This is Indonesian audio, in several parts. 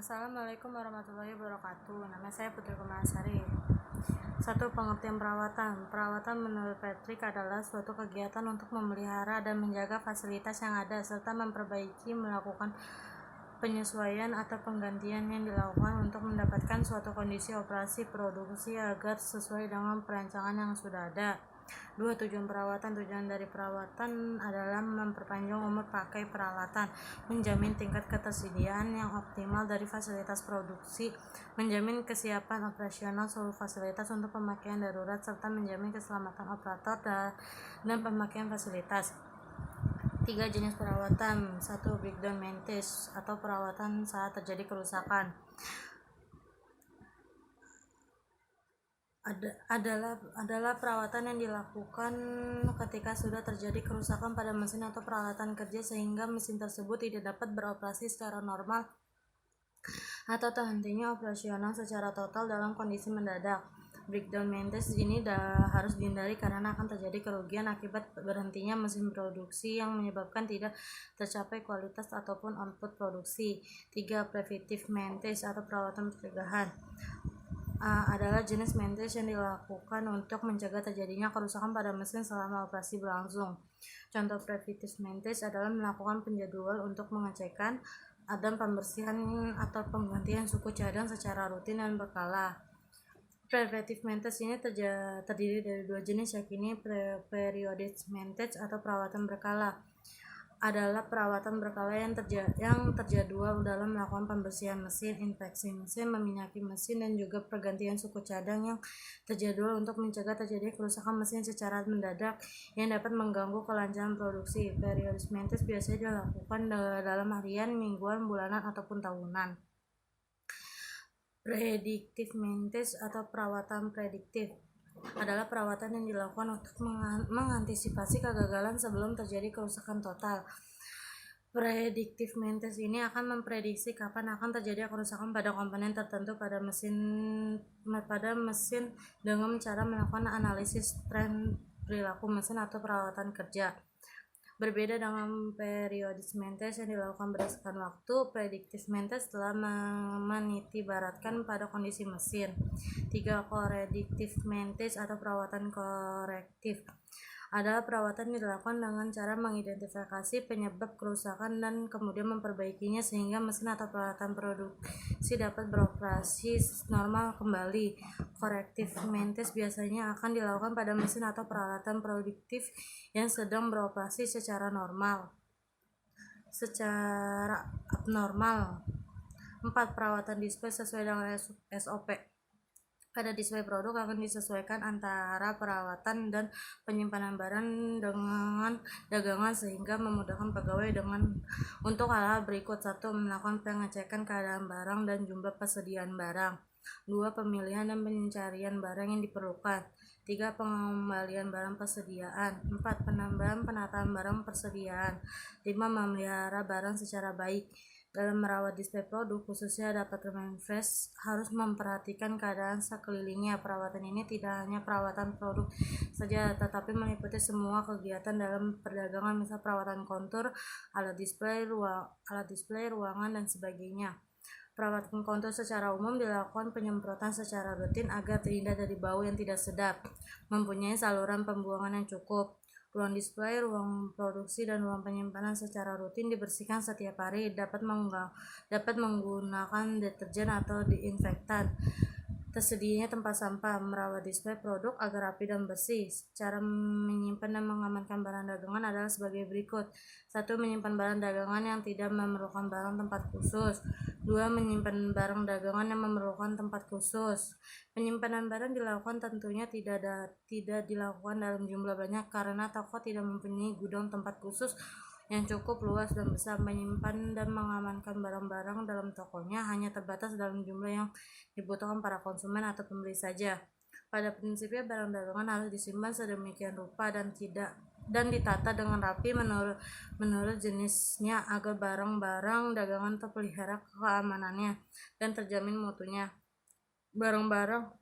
Assalamualaikum warahmatullahi wabarakatuh. Nama saya Putri Kumalasari. 1. Pengertian perawatan. Perawatan menurut Patrick adalah suatu kegiatan untuk memelihara dan menjaga fasilitas yang ada serta memperbaiki, melakukan penyesuaian atau penggantian yang dilakukan untuk mendapatkan suatu kondisi operasi produksi agar sesuai dengan perancangan yang sudah ada. 2. Tujuan perawatan. Tujuan dari perawatan adalah memperpanjang umur pakai peralatan, menjamin tingkat ketersediaan yang optimal dari fasilitas produksi, menjamin kesiapan operasional seluruh fasilitas untuk pemakaian darurat, serta menjamin keselamatan operator dan pemakaian fasilitas. 3. Jenis perawatan. 1. Breakdown maintenance atau perawatan saat terjadi kerusakan. Adalah perawatan yang dilakukan ketika sudah terjadi kerusakan pada mesin atau peralatan kerja sehingga mesin tersebut tidak dapat beroperasi secara normal atau terhentinya operasional secara total dalam kondisi mendadak. Breakdown maintenance ini harus dihindari karena akan terjadi kerugian akibat berhentinya mesin produksi yang menyebabkan tidak tercapai kualitas ataupun output produksi. 3. Preventive maintenance atau perawatan pencegahan. Adalah jenis maintenance yang dilakukan untuk mencegah terjadinya kerusakan pada mesin selama operasi berlangsung. Contoh preventive maintenance adalah melakukan penjadwal untuk pengecekan dan pembersihan atau penggantian suku cadang secara rutin dan berkala. Preventive maintenance ini terdiri dari 2 jenis, yakni periodic maintenance atau perawatan berkala. Adalah perawatan berkala yang terjadwal dalam melakukan pembersihan mesin, inspeksi mesin, meminyaki mesin, dan juga pergantian suku cadang yang terjadwal untuk mencegah terjadi kerusakan mesin secara mendadak yang dapat mengganggu kelancaran produksi. Periodic maintenance biasanya dilakukan dalam harian, mingguan, bulanan, ataupun tahunan. Predictive maintenance atau perawatan prediktif adalah perawatan yang dilakukan untuk mengantisipasi kegagalan sebelum terjadi kerusakan total. Predictive maintenance ini akan memprediksi kapan akan terjadi kerusakan pada komponen tertentu pada mesin dengan cara melakukan analisis tren perilaku mesin atau perawatan kerja. Berbeda dengan periodic maintenance yang dilakukan berdasarkan waktu, predictive maintenance telah menitibaratkan pada kondisi mesin. 3. Corrective maintenance atau perawatan korektif adalah perawatan yang dilakukan dengan cara mengidentifikasi penyebab kerusakan dan kemudian memperbaikinya sehingga mesin atau peralatan produksi dapat beroperasi normal kembali. Corrective maintenance biasanya akan dilakukan pada mesin atau peralatan produktif yang sedang beroperasi secara abnormal. 4. Perawatan display sesuai dengan SOP. Pada display produk akan disesuaikan antara perawatan dan penyimpanan barang dengan dagangan sehingga memudahkan pegawai untuk hal-hal berikut. 1. Melakukan pengecekan keadaan barang dan jumlah persediaan barang. 2. Pemilihan dan pencarian barang yang diperlukan. 3. Pengembalian barang persediaan. 4. Penataan barang persediaan. 5. Memelihara barang secara baik. Dalam merawat display produk, khususnya departemen fresh, harus memperhatikan keadaan sekelilingnya. Perawatan ini tidak hanya perawatan produk saja, tetapi meliputi semua kegiatan dalam perdagangan, misal perawatan kontur, alat display, ruangan, dan sebagainya. Perawatan kontur secara umum dilakukan penyemprotan secara rutin agar terhindar dari bau yang tidak sedap, mempunyai saluran pembuangan yang cukup. Ruang display, ruang produksi, dan ruang penyimpanan secara rutin dibersihkan setiap hari. Dapat menggunakan deterjen atau disinfektan. Tersedianya tempat sampah. Merawat display produk agar rapi dan bersih. Cara menyimpan dan mengamankan barang dagangan adalah sebagai berikut. 1. Menyimpan barang dagangan yang tidak memerlukan barang tempat khusus. 2. Menyimpan barang dagangan yang memerlukan tempat khusus. Penyimpanan barang dilakukan tentunya tidak dilakukan dalam jumlah banyak karena toko tidak mempunyai gudang tempat khusus yang cukup luas dan besar. Menyimpan dan mengamankan barang-barang dalam tokonya hanya terbatas dalam jumlah yang dibutuhkan para konsumen atau pembeli saja. Pada prinsipnya barang dagangan harus disimpan sedemikian rupa dan ditata dengan rapi menurut jenisnya agar barang-barang dagangan terpelihara keamanannya dan terjamin mutunya. Barang-barang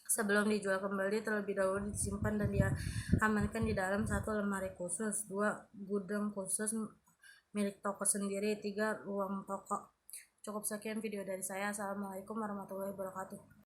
sebelum dijual kembali terlebih dahulu disimpan dan diamankan di dalam 1. Lemari khusus. 2. Gudang khusus milik toko sendiri. 3. Ruang toko. Cukup sekian video dari saya. Assalamualaikum warahmatullahi wabarakatuh.